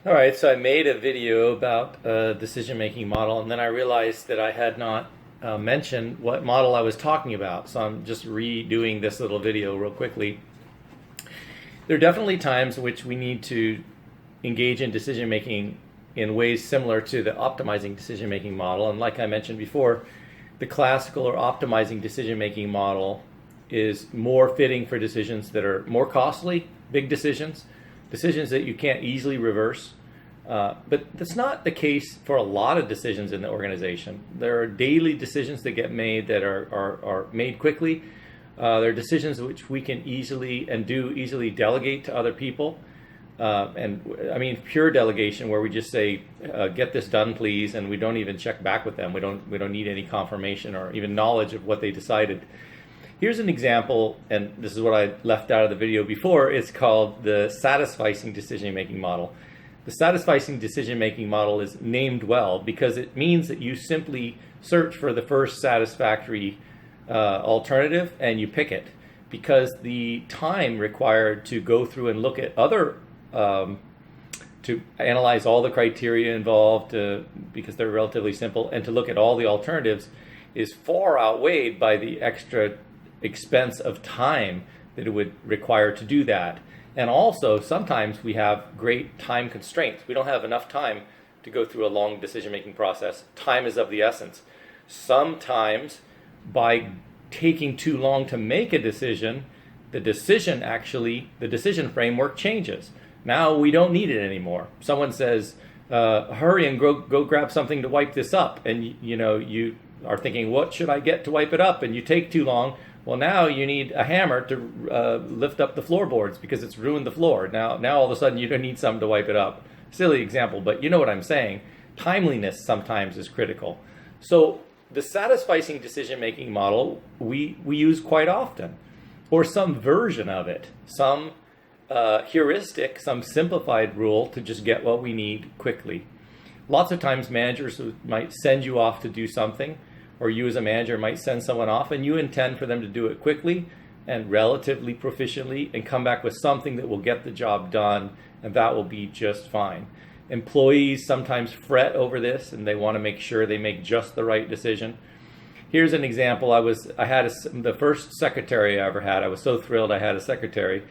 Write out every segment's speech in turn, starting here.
All right, so I made a video about a decision-making model, and then I realized that I had not mentioned what model I was talking about. So I'm just redoing this little video real quickly. There are definitely times in which we need to engage in decision-making in ways similar to the optimizing decision-making model. And like I mentioned before, the classical or optimizing decision-making model is more fitting for decisions that are more costly, big decisions, decisions that you can't easily reverse. But that's not the case for a lot of decisions in the organization. There are daily decisions that get made that are made quickly. There are decisions which we can easily and do easily delegate to other people. And I mean pure delegation, where we just say, "Get this done, please," and we don't even check back with them. We don't need any confirmation or even knowledge of what they decided. Here's an example, and this is what I left out of the video before. It's called the Satisficing decision-making model. The Satisficing decision-making model is named well because it means that you simply search for the first satisfactory alternative and you pick it, because the time required to go through and look at other to analyze all the criteria involved, because they're relatively simple, and to look at all the alternatives is far outweighed by the extra expense of time that it would require to do that. And also, sometimes we have great time constraints. We don't have enough time to go through a long decision-making process. Time is of the essence. Sometimes, by taking too long to make a decision, the decision framework changes. Now we don't need it anymore. Someone says, hurry and go grab something to wipe this up. And you are thinking, what should I get to wipe it up? And you take too long. Well, now you need a hammer to lift up the floorboards because it's ruined the floor. Now all of a sudden you don't need something to wipe it up. Silly example, but you know what I'm saying. Timeliness sometimes is critical. So the satisficing decision-making model we use quite often, or some version of it, some heuristic, some simplified rule to just get what we need quickly. Lots of times managers might send you off to do something, or you as a manager might send someone off and you intend for them to do it quickly and relatively proficiently and come back with something that will get the job done, and that will be just fine. Employees sometimes fret over this and they want to make sure they make just the right decision. Here's an example. I had the first secretary I ever had. I was so thrilled I had a secretary.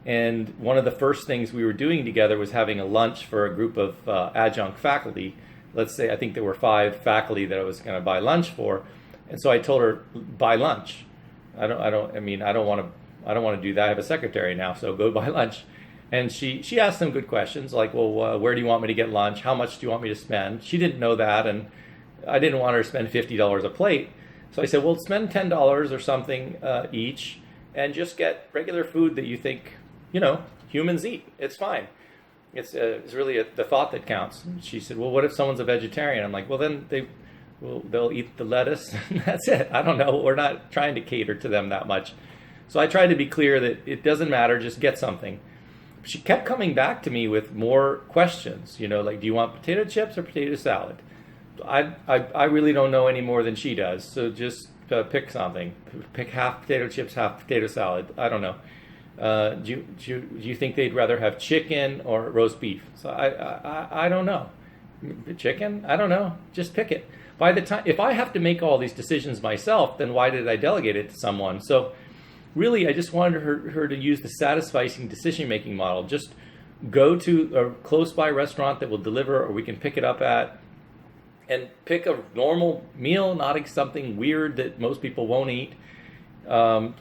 And one of the first things we were doing together was having a lunch for a group of adjunct faculty. Let's say I think there were 5 faculty that I was going to buy lunch for, and so I told her, buy lunch. I don't want to do that. I have a secretary now, so go buy lunch. And she asked some good questions like, well, where do you want me to get lunch? How much do you want me to spend? She didn't know that, and I didn't want her to spend $50 a plate. So I said, well, spend $10 or something each, and just get regular food that you think humans eat. It's fine. It's really the thought that counts. She said, well, what if someone's a vegetarian? I'm like, well, then they'll eat the lettuce and that's it. I don't know. We're not trying to cater to them that much. So I tried to be clear that it doesn't matter, just get something. She kept coming back to me with more questions, like, do you want potato chips or potato salad? I really don't know any more than she does, so just pick something. Pick half potato chips, half potato salad. I don't know. Do you think they'd rather have chicken or roast beef? So I don't know. Chicken? I don't know. Just pick it. By the time, if I have to make all these decisions myself, then why did I delegate it to someone? So really, I just wanted her to use the satisficing decision-making model. Just go to a close-by restaurant that will deliver, or we can pick it up at, and pick a normal meal, not something weird that most people won't eat.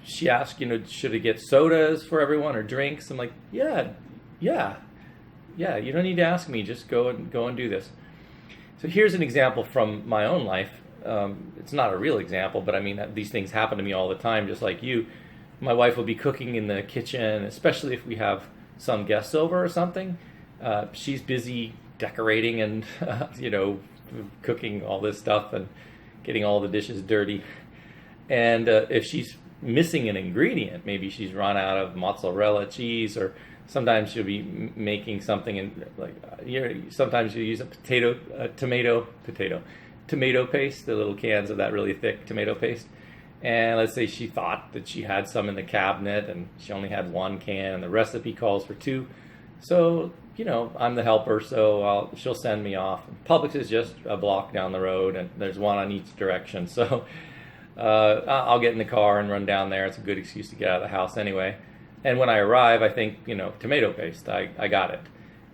She asked, should I get sodas for everyone or drinks? I'm like, yeah. You don't need to ask me. Just go and do this. So here's an example from my own life. It's not a real example, but I mean, these things happen to me all the time, just like you. My wife will be cooking in the kitchen, especially if we have some guests over or something. She's busy decorating and, cooking all this stuff and getting all the dishes dirty. And if she's missing an ingredient, maybe she's run out of mozzarella cheese, or sometimes she'll be making something in sometimes you use a tomato paste, the little cans of that really thick tomato paste. And let's say she thought that she had some in the cabinet and she only had 1 can and the recipe calls for 2. So you know, I'm the helper, so she'll send me off. Publix is just a block down the road, and there's one on each direction. So I'll get in the car and run down there. It's a good excuse to get out of the house anyway. And when I arrive, I think, you know, tomato paste, I got it.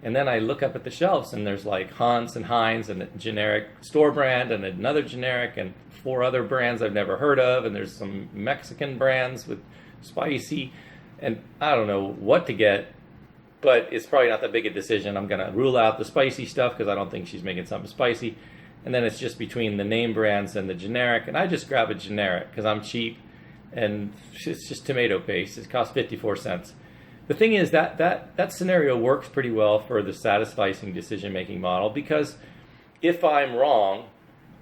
And then I look up at the shelves, and there's like Hunt's and Heinz and a generic store brand and another generic and 4 other brands I've never heard of. And there's some Mexican brands with spicy. And I don't know what to get, but it's probably not that big a decision. I'm going to rule out the spicy stuff because I don't think she's making something spicy. And then it's just between the name brands and the generic. And I just grab a generic because I'm cheap, and it's just tomato paste. It costs 54 cents. The thing is that scenario works pretty well for the satisficing decision-making model, because if I'm wrong,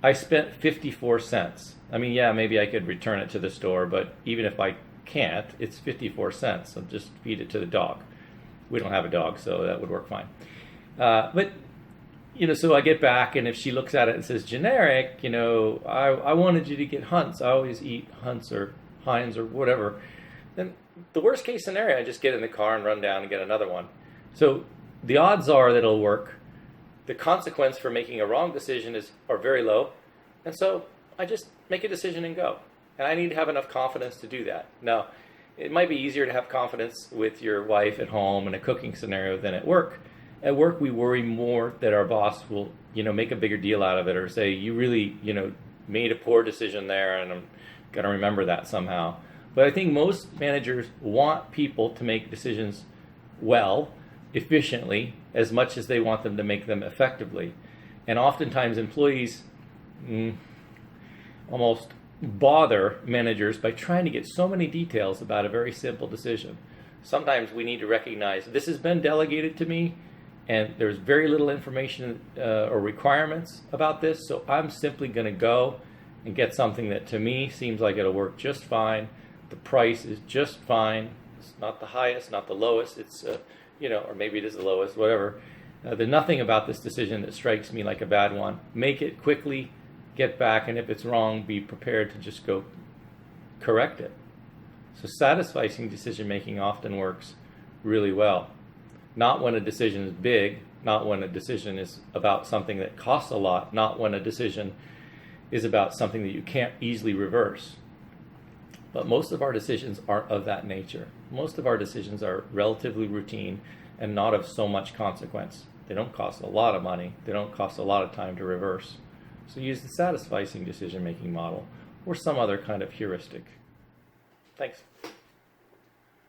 I spent 54 cents. I mean, yeah, maybe I could return it to the store, but even if I can't, it's 54 cents. So just feed it to the dog. We don't have a dog, so that would work fine. But, you know, so I get back, and if she looks at it and says generic, you know, I wanted you to get Hunt's. I always eat Hunt's or Heinz or whatever. Then the worst case scenario, I just get in the car and run down and get another one. So the odds are that it'll work. The consequence for making a wrong decision are very low. And so I just make a decision and go. And I need to have enough confidence to do that. Now, it might be easier to have confidence with your wife at home in a cooking scenario than at work. At work, we worry more that our boss will, you know, make a bigger deal out of it, or say, you really, you know, made a poor decision there, and I'm going to remember that somehow. But I think most managers want people to make decisions well, efficiently, as much as they want them to make them effectively. And oftentimes employees almost bother managers by trying to get so many details about a very simple decision. Sometimes we need to recognize this has been delegated to me, and there's very little information or requirements about this, so I'm simply going to go and get something that to me seems like it'll work just fine. The price is just fine. It's not the highest, not the lowest. It's, you know, or maybe it is the lowest, whatever. There's nothing about this decision that strikes me like a bad one. Make it quickly, get back, and if it's wrong, be prepared to just go correct it. So satisficing decision-making often works really well. Not when a decision is big, not when a decision is about something that costs a lot, not when a decision is about something that you can't easily reverse. But most of our decisions aren't of that nature. Most of our decisions are relatively routine and not of so much consequence. They don't cost a lot of money. They don't cost a lot of time to reverse. So use the satisficing decision-making model or some other kind of heuristic. Thanks.